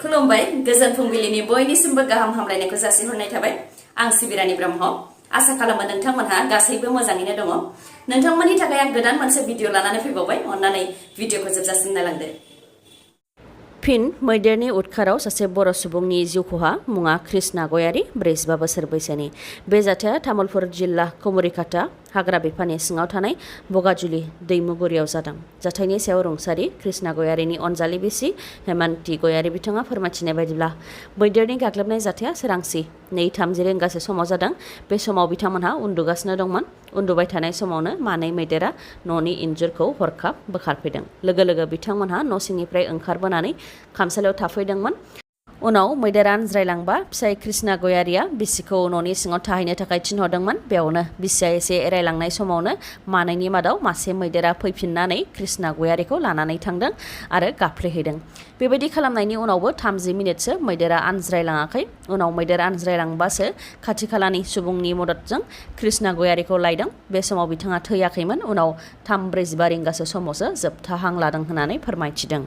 खुलुमबाय गोजोन फुंबिलिनि बयनिसिमबो गाहाम हामलायनायखौ जासिहरनाय थाबाय आं सिबिरानि ब्रह्म आसा खालामो नोंथांमोनहा गासैबो मोजाङैनो दङ नोंथांमोननि थाखाय आं गोदान मोनसे भिडिअ लानानै फैबावबाय अन्नानै भिडिअखौ जोबजासिम नायलांदो फिन मैदेरनि उदखाराव सासे बर' सुबुंनि जिउ खहा मुङा कृष्णा गयारी 45 बोसोर बैसोनि बे जाथाया तामुलपुर जिल्ला कुमरिकाटा हाग्रा बिफाननि सिङाव थानाय बगाजुलि दैमुगुरियाव जादों जाथायनि सायाव रुंसारि कृष्णा गयारीनि अनजालि बिसि हेमान्ति गयारी बिथाङा फोरमायथिनाय बायदिब्ला मैदेरनि गाग्लोबनाय जाथाया सोरांसि 2:30 रिंगासो समाव जादों बे समाव बिथांमोनहा उन्दुगासिनो दंमोन उन्दुबाय थानाय समावनो मानै मैदेरा न'नि इन्जुरखौ हरखाब बोखारफैदों लोगो लोगो बिथांमोनहा न' सिंनिफ्राय ओंखारबोनानै खामसालियाव थाफैदोंमोन उनाव मैदेरा आनज्रायलांबा फिसाय कृष्णा गयारीया बिसिखौ न'नि सिङाव थाहैनो थाखाय थिनहरदोंमोन बेयावनो बिसिया एसे एरायलांनाय समावनो मानैनि मादाव मासे मैदेरा फैफिननानै कृष्णा गयारीखौ लानानै थांदों आरो गाफ्लेहैदों बेबायदि खालामनायनि उनावबो 30 मिनिटसो मैदेरा आनज्रायलाङाखै उनाव मैदेरा आनज्रायलांबासो खाथि खालानि सुबुंनि मददजों कृष्णा गयारीखौ लायदों बे समाव बिथाङा थैयाखैमोन उनाव 3:45 रिंगासो समावसो जोबथा हां लादों होननानै फोरमायथिदों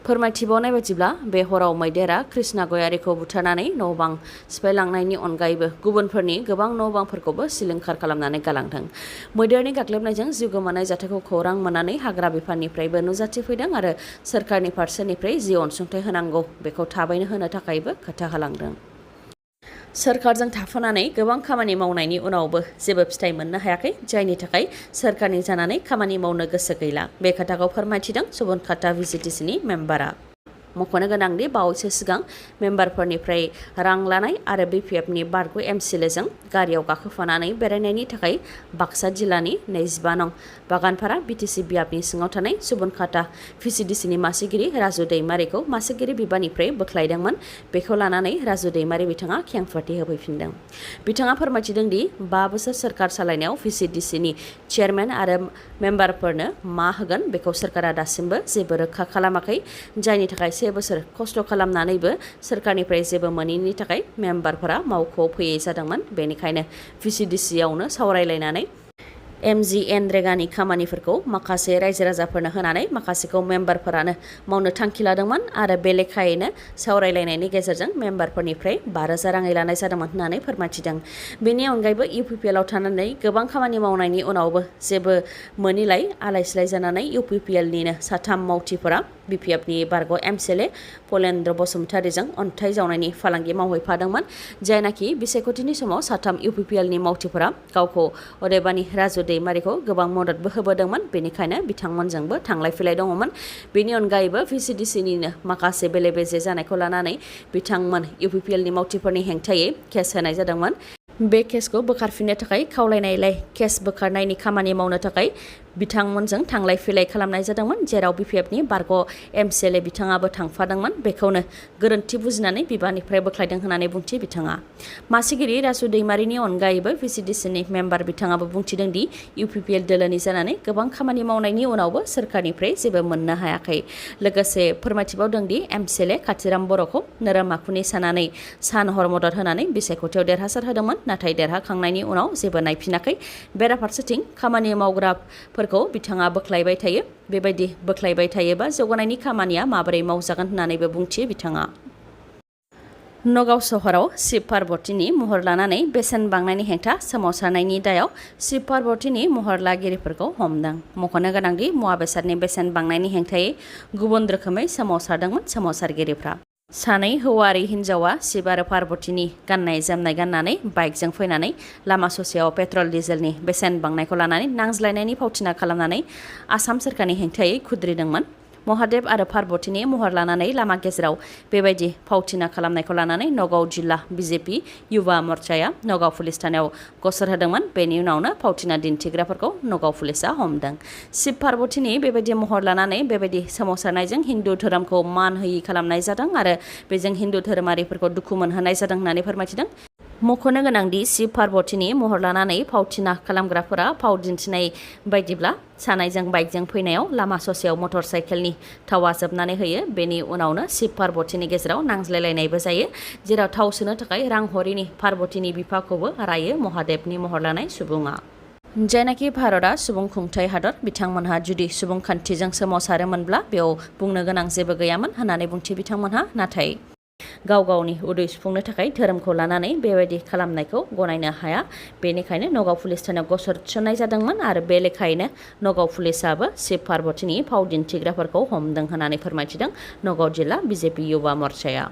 फोरमायथिबावनाय बायदिब्ला बे हराव मैदेरा कृष्णा गयारीखौ बुथारनानै न' बां सिफायलांनायनि अनगायैबो गुबुनफोरनि गोबां न' बांफोरखौबो सिलिंखार खालामनानै गालांदों मैदेरनि गाग्लोबनायजों जिउ गोमानाय जाथायखौ खौरां मोननानै हाग्रा बिफाननिफ्रायबो नुजाथिफैदों आरो सोरखारनि फारसेनिफ्राय जि अनसुंथाइ होनांगौ बेखौ थाबैनो होनो थाखायबो खोथा होलांदों सोरखारजों थाफानानै गोबां खामानि मावनायनि उनावबो जेबो फिथाइ मोननो हायाखै जायनि थाखाय सोरखारनि जानानै खामानि मावनो गोसो गैला बे खोथाखौ फोरमायथिदों सुबनखाता भिजिटिसिनि मेम्बारा मख'नो गोनांदि बावैसो सिगां मेम्बारफोरनिफ्राय रां लानाय आरो बिपिएफनि बारग' एमसिएलएजों गारियाव गाखोफानानै बेरायनायनि थाखाय बाक्सा जिल्लानि 25 नं बागानपारा बिटिसि बियाबनि सिङाव थानाय सुबनखाता भिजिडिसिनि मासिगिरि राजु दैमारिखौ मासिगिरि बिबाननिफ्राय बोख्लायदोंमोन बेखौ लानानै राजु दैमारि बिथाङा खेंफोरथि होफैफिनदों बिथाङा फोरमायथिदों दि 5 बोसोर सोरखार सालायनायाव भिजिडिसिनि चेयारमेन आरो मेम्बारफोरनो मा होगोन बेखौ सोरखारा दासिमबो जेबो रोखा खालामाखै जायनि थाखाय 1 बोसोर खस्थ' खालामनानैबो सोरखारनिफ्राय जेबो मोनैनि थाखाय मेम्बारफोरा मावख'आव फैयै जादोंमोन बेनिखायनो भिजिडिसियावनो सावरायलायनानै एमजिएनरेगानि खामानिफोरखौ माखासे रायजो राजाफोरनो होनानै माखासेखौ मेम्बारफोरानो मावनो थांखि लादोंमोन आरो बे लेखायैनो सावरायलायनायनि गेजेरजों मेम्बारफोरनिफ्राय 5,000 राङै लानाय जादोंमोन होननानै फोरमायथिदों बेनि अनगायैबो UPPLआव थानानै गोबां खामानि मावनायनि उनावबो जेबो मोनिलाय आलाय-सिलाय जानानै UPPLनिनो 3 मावथिफोरा बिपिएफनि बारग' एमसिएलए पलेन्द्र बसुमतारीजों अन्थाइ जावनायनि फालांगि मावहैफादोंमोन जायनाखि बिसायख'थिनि समाव 3 UPPLनि मावथिफोरा गावखौ अदेबानि राजु दैमारिखौ गोबां मददबो होबोदोंमोन बेनिखायनो बिथांमोनजोंबो थांलाय फैलाय दङमोन बेनि अनगायैबो भिजिडिसिनिनो माखासे बेले बेजे जानायखौ लानानै बिथांमोन UPPLनि मावथिफोरनि हेंथायै केस होनाय जादोंमोन बे केसखौ बोखारफिननो थाखाय खावलायनायलाय केस बोखारनायनि खामानि मावनो थाखाय बिथांमोनजों थांलाय फैलाय खालामनाय जादोंमोन जेराव बिपिएफनि बारग' एमसिएलए बिथाङाबो थांफादोंमोन बेखौनो गोरोन्थि बुजिनानै बिबाननिफ्राय बोख्लायदों होननानै बुंथि बिथाङा मासिगिरि राजु दैमारिनि अनगायैबो भिजिडिसिनि मेम्बार बिथाङाबो बुंथिदों दि UPPL दोलोनि जानानै गोबां खामानि मावनायनि उनावबो सोरखारनिफ्राय जेबो मोननो हायाखै लोगोसे फोरमायथिबावदों दि एमसिएलए खाथिराम बर'खौ नोरोम आखुनि साननानै सान हर मदद होनानै बिसायख'थियाव देरहासार होदोंमोन नाथाय देरहाखांनायनि उनाव जेबो नायफिनाखै बेराफारसेथिं खामानि मावग्राफोरखौ बिथाङा बोख्लायबाय थायो बेबायदि बोख्लायबाय थायोबा जौगानायनि खामानिया माबोरै मावजागोन होननानैबो बुंथियो बिथाङा नगाव सहराव शिव पार्बतीनि महर लानानै बेसेन बांनायनि हेंथा सोमावसारनायनि दायाव शिव पार्बतीनि महर लागिरिफोरखौ हमदों मख'नो गोनांदि मुवा बेसादनि बेसेन बांनायनि हेंथायै गुबुन रोखोमै सोमावसारदोंमोन सोमावसारगिरिफ्रा सानै हौवारि हिन्जावा शिव आरो पार्बतीनि गाननाय जोमनाय गाननानै बाइकजों फैनानै लामा ससेयाव पेट्रल डिजेलनि बेसेन बांनायखौ लानानै नांज्लायनायनि फावथिना खालामनानै आसाम सोरखारनि हेंथायै खुद्रिदोंमोन महादेब आरो पार्बतीनि महर लानानै लामा गेजेराव बेबायदि फावथिना खालामनायखौ लानानै नगाव जिल्ला बिजेपि युवा मर्चाया नगाव पुलिस थानायाव गसर होदोंमोन बेनि उनावनो फावथिना दिन्थिग्राफोरखौ नगाव पुलिसा हमदों शिव पार्बतीनि बेबायदि महर लानानै बेबायदि सोमावसारनायजों हिन्दु धोरोमखौ मान होयि खालामनाय जादों आरो बेजों हिन्दु धोरोमारिफोरखौ दुखु मोनहोनाय जादों होननानै फोरमायथिदों मख'नो गोनांदि शिव पार्बतीनि महर लानानै फावथिना खालामग्राफोरा फाव दिन्थिनाय बायदिब्ला सानैजों बाइकजों फैनायाव लामा ससेयाव मटर साइकेलनि थावा जोबनानै होयो बेनि उनावनो शिव पार्बतीनि गेजेराव नांज्लायलायनायबो जायो जेराव थाव सोनो थाखाय रां हरिनि पार्बतीनि बिफाखौबो रायो महादेबनि महर लानाय सुबुङा जायनाखि भारतआ सुबुं खुंथाय हादर बिथांमोनहा जुदि सुबुंखान्थिजों सोमावसारोमोनब्ला बेयाव बुंनो गोनां जेबो गैयामोन होननानै बुंथि बिथांमोनहा नाथाय गाव गावनि उदै सुफुंनो थाखाय धोरोमखौ लानानै बेबायदि खालामनायखौ गनायनो हाया बेनिखायनो नगाव पुलिस थानायाव गसर थिसननाय जादोंमोन आरो बे लेखायैनो नगाव पुलिसाबो शिव पार्बतीनि फाव दिन्थिग्राफोरखौ हमदों होननानै फोरमायथिदों नगाव जिल्ला बिजेपि युवा मर्चाया।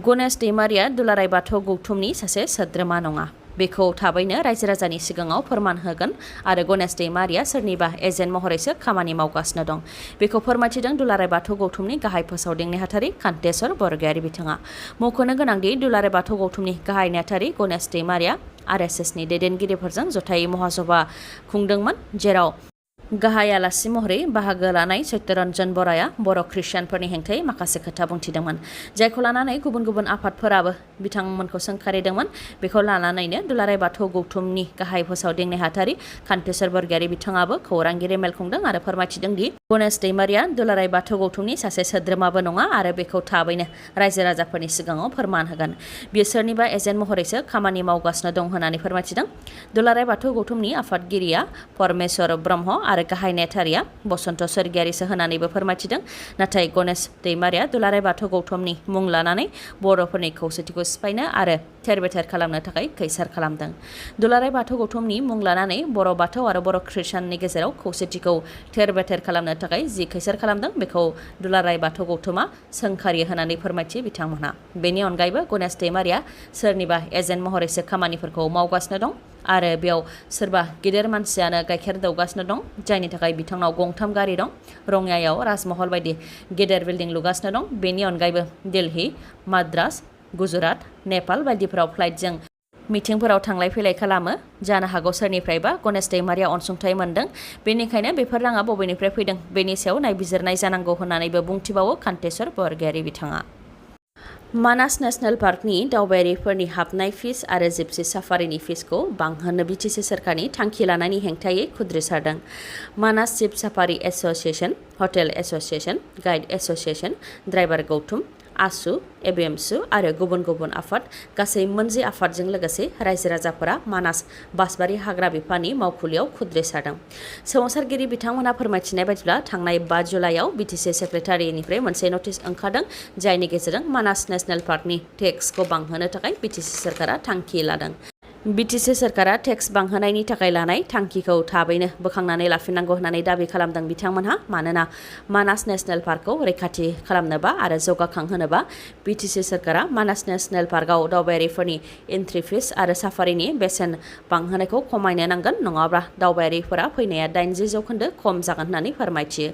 गणेश दैमारिया दुलाराय बाथौ गौथुमनि सासे सोद्रोमा नङा बेखौ थाबैनो रायजो राजानि सिगाङाव फोरमान होगोन आरो गणेश दैमारिया सोरनिबा एजेन्ट महरैसो खामानि मावगासिनो दं बेखौ फोरमायथिदों दुलाराय बाथौ गौथुमनि गाहाय फोसावदिं नेहाथारि कान्तेश्वर बरगयारि बिथाङा। मख'नो गोनांदि दुलाराय बाथौ गौथुमनि गाहाय नेहाथारि गणेश दैमारिया RSSनि दैदेनगिरिफोरजों जथायै महासभा खुंदोंमोन जेराव गाहाय आलासि महरै बाहागो लानाय सत्यरन्जन बराया बर' ख्रिस्टियानफोरनि हेंथायै माखासे खोथा बुंथिदोंमोन जायखौ लानानै गुबुन गुबुन आफादफोराबो बिथांमोनखौ सोंखारिदोंमोन बेखौ लानानैनो दुलाराय बाथौ गौथुमनि गाहाय फोसावदिं नेहाथारि कान्तेश्वर बरगयारि बिथाङाबो खौरांगिरि मेल खुंदों आरो फोरमायथिदों दि गणेश दैमारिया दुलाराय बाथौ गौथुमनि सासे सोद्रोमाबो नङा आरो बेखौ थाबैनो रायजो राजाफोरनि सिगाङाव फोरमान होगोन बियो सोरनिबा एजेन्ट महरैसो खामानि मावगासिनो दं होननानै फोरमायथिदों। दुलाराय बाथौ गौथुमनि आफादगिरिया परमेश्वर ब्रह्म आरो गाहाय नेहाथारिया बसन्त स्वर्गियारिसो होननानैबो फोरमायथिदों नाथाय गणेश दैमारिया दुलाराय बाथौ गौथुमनि मुं लानानै बर'फोरनि खौसेथिखौ सिफायनो आरो थेर बेथेर खालामनो थाखाय खैसार खालामदों। दुलाराय बाथौ गौथुमनि मुं लानानै बर' बाथौ आरो बर' ख्रिस्टियाननि गेजेराव खौसेथिखौ थेर बेथेर खालामनो थाखाय जि खैसार खालामदों बेखौ दुलाराय बाथौ गौथुमा सोंखारियो होननानै फोरमायथि बिथांमोनहा। बेनि अनगायैबो गणेश दैमारिया सोरनिबा एजेन्ट महरैसो खामानिफोरखौ मावगासिनो दं आरो बेयाव सोरबा गिदिर मानसियानो गाइखेर दौगासिनो दं जायनि थाखाय बिथांनाव गंथाम गारि दं रङियायाव राजमहल बायदि गेदेर बिल्डिं लुगासिनो दं बेनि अनगायैबो दिल्ली माद्रास गुजरात नेपाल बायदिफोराव फ्लाइटजों मिटिंफोराव थांलाय फैलाय खालामो जानो हागौ सोरनिफ्रायबा गणेश दैमारिया अनसुंथाइ मोनदों बेनिखायनो बेफोर राङा बबेनिफ्राय फैदों बेनि सायाव नायबिजिरनाय जानांगौ होननानैबो बुंथिबावो कान्तेश्वर बरगयारि बिथाङा। मानास नेशनेल पार्कनि दावबायारिफोरनि हाबनाय फिस आरो जिपसि साफारिनि फिसखौ बांहोनो बिटिसि सोरखारनि थांखि लानायनि हेंथायै खुद्रिसारदों। Manas jeep safari association, hotel association, guide association, driver गौथुम, आसु, एबिएमसु आरो गुबुन गुबुन आफाद गासै मोनजि आफादजों लोगोसे रायजो राजाफोरा मानास बासबारि हाग्रा बिफाननि मावखुलियाव खुद्रिसारदों। सोमावसारगिरि बिथांमोनहा फोरमायथिनाय बायदिब्ला थांनाय 5 जुलाइआव बिटिसि सेक्रेटारिनिफ्राय मोनसे नटिस ओंखारदों जायनि गेजेरजों मानास नेशनेल पार्कनि टेक्सखौ बांहोनो थाखाय बिटिसि सोरखारा थांखि लादों। बिटिसि सोरखारा टेक्स बांहोनायनि थाखाय लानाय थांखिखौ थाबैनो बोखांनानै लाफिननांगौ होननानै दाबि खालामदों बिथांमोनहा मानोना मानास नेशनेल पार्कखौ रैखाथि खालामनोबा आरो जौगाखांहोनोबा बिटिसि सोरखारा मानास नेशनेल पार्कआव दावबायारिफोरनि एन्ट्रि फिस आरो साफारिनि बेसेन बांहोनायखौ खमायनो नांगोन नङाब्ला दावबायारिफोरा फैनाया 80% खम जागोन होननानै फोरमायथियो।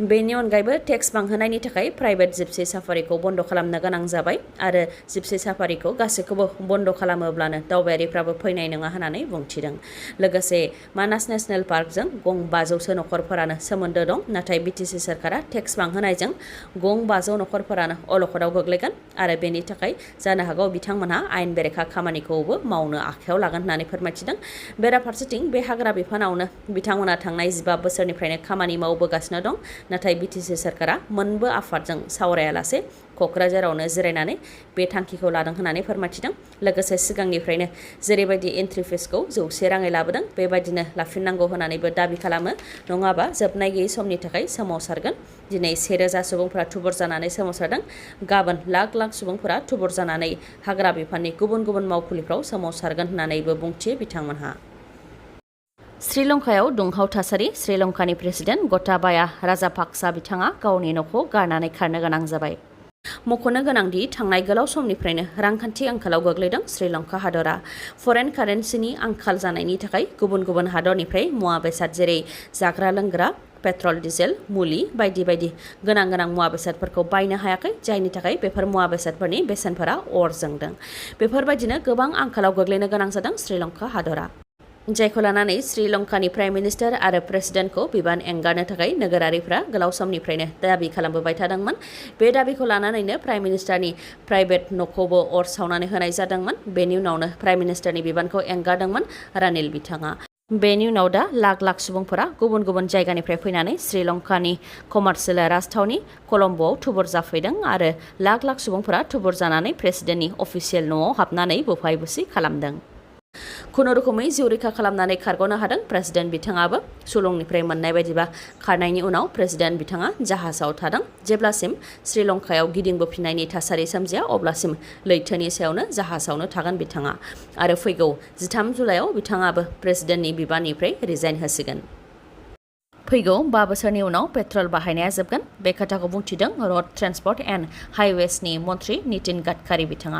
बेनि अनगायैबो टेक्स बांहोनायनि थाखाय प्राइभेट जिपसि साफारिखौ बन्द खालामनो गोनां जाबाय आरो जिपसि साफारिखौ गासैखौबो बन्द खालामोब्लानो दावबायारिफ्राबो फैनाय नङा होननानै बुंथिदों। लोगोसे मानास नेशनेल पार्कजों गं 500सो नखरफोरानो सोमोन्दो दं नाथाय बिटिसि सोरखारा टेक्स बांहोनायजों गं 500 नखरफोरानो अलखदाव गोग्लैगोन आरो बेनि थाखाय जानो हागौ बिथांमोनहा आयेन बेरेखा खामानिखौबो मावनो आखायाव लागोन होननानै फोरमायथिदों। बेराफारसेथिं बे हाग्रा बिफानावनो बिथांमोना थांनाय 15 बोसोरनिफ्रायनो खामानि मावबोगासिनो दं नाथाय बिटिसि सोरखारा मोनबो आफादजों सावरायालासे क'क्राझारावनो जिरायनानै बे थांखिखौ लादों होननानै फोरमायथिदों। लोगोसे सिगांनिफ्रायनो जेरैबायदि एन्ट्रि फिसखौ 100 राङै लाबोदों बेबायदिनो लाफिननांगौ होननानैबो दाबि खालामो नङाबा जोबनाय गैयै समनि थाखाय सोमावसारगोन। दिनै 1000 सुबुंफोरा थुबुर जानानै सोमावसारदों गाबोन लाख लाख सुबुंफोरा थुबुर जानानै हाग्रा बिफाननि गुबुन गुबुन मावखुलिफ्राव सोमावसारगोन होननानैबो बुंथियो बिथांमोनहा। श्रीलंकायाव दुंहाव थासारि श्रीलंकानि प्रेसिडेन्ट गटाबाया राजापाक्सा बिथाङा गावनि न'खौ गारनानै खारनो गोनां जाबाय। मख'नो गोनांदि थांनाय गोलाव समनिफ्रायनो रांखान्थि आंखालाव गोग्लैदों श्रीलंका हादरा। फरेन कारेन्सिनि आंखाल जानायनि थाखाय गुबुन गुबुन हादरनिफ्राय मुवा बेसाद जेरै जाग्रा लोंग्रा पेट्रल डिजेल मुलि बायदि बायदि गोनां मुवा बेसादफोरखौ बायनो हायाखै जायनि थाखाय बेफोर मुवा बेसादफोरनि बेसेनफोरा अर जोंदों। बेफोरबायदिनो गोबां आंखालाव गोग्लैनो गोनां जादों श्रीलंका हादरा जायखौ लानानै श्रीलंकानि प्राइम मिनिस्टार आरो प्रेसिडेन्टखौ बिबान एंगारनो थाखाय नोगोरारिफ्रा गोलाव समनिफ्रायनो दाबि खालामबोबाय थादोंमोन। बे दाबिखौ लानानैनो प्राइम मिनिस्टारनि प्राइभेट न'खौबो अर सावनानै होनाय जादोंमोन। बेनि उनावनो प्राइम मिनिस्टारनि बिबानखौ एंगारदोंमोन रानिल बिथाङा। बेनि उनाव दा लाख लाख सुबुंफोरा गुबुन गुबुन जायगानिफ्राय फैनानै श्रीलंकानि कमार्शियेल राजथावनि कलम्बोआव थुबुर जाफैदों आरो लाख लाख सुबुंफोरा थुबुर जानानै प्रेसिडेन्टनि अफिसियेल न'आव हाबनानै बुफाय बुसि खालामदों। खुनुरुखुमै जिउ रैखा खालामनानै खारग'नो हादों प्रेसिडेन्ट बिथाङाबो सुलुंनिफ्राय मोननाय बायदिबा खारनायनि उनाव प्रेसिडेन्ट बिथाङा जाहाजाव थादों जेब्लासिम श्रीलंकायाव गिदिंबोफिननायनि थासारि सोमजिया अब्लासिम लैथोनि सायावनो जाहाजावनो थागोन बिथाङा आरो फैगौ 13 जुलाइआव बिथाङाबो प्रेसिडेन्टनि बिबाननिफ्राय रिजाइन होसिगोन फैगौ 5 बोसोरनि उनाव पेट्रल बाहायनाया जोबगोन बे खोथाखौ बुंथिदों रड ट्रेन्सपर्ट एन्ड हाइवेसनि मन्थ्रि नितिन गडकारि बिथाङा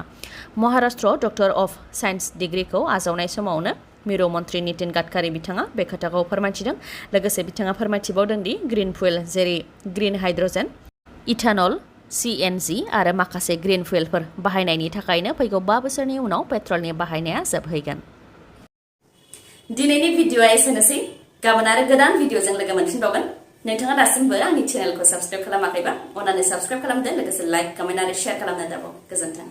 महाराष्ट्र डक्टर अफ साइन्स डिग्रीखौ आजावनाय समावनो मिरु मन्थ्रि नितिन गडकारि बिथाङा बे खोथाखौ फोरमायथिदों लोगोसे बिथाङा फोरमायथिबावदों दि ग्रीन फुएल जेरै ग्रीन हाइड्रजेन इथानल CNG आरो माखासे ग्रीन फुएलफोर बाहायनायनि थाखायनो फैगौ 5 बोसोरनि उनाव पेट्रलनि बाहायनाया जोबहैगोन दिनैनि भिडिअआ एसेनोसै गाबोन आरो गोदान भिडिअजों लोगो मोनफिनबावगोन नोंथाङा दासिमबो आंनि चेनेलखौ साबस्क्राइब खालामाखैबा अन्नानै साबस्क्राइब खालामदो लोगोसे लाइक कमेन्ट आरो शेयार खालामनो दाबाव गोजोन्थों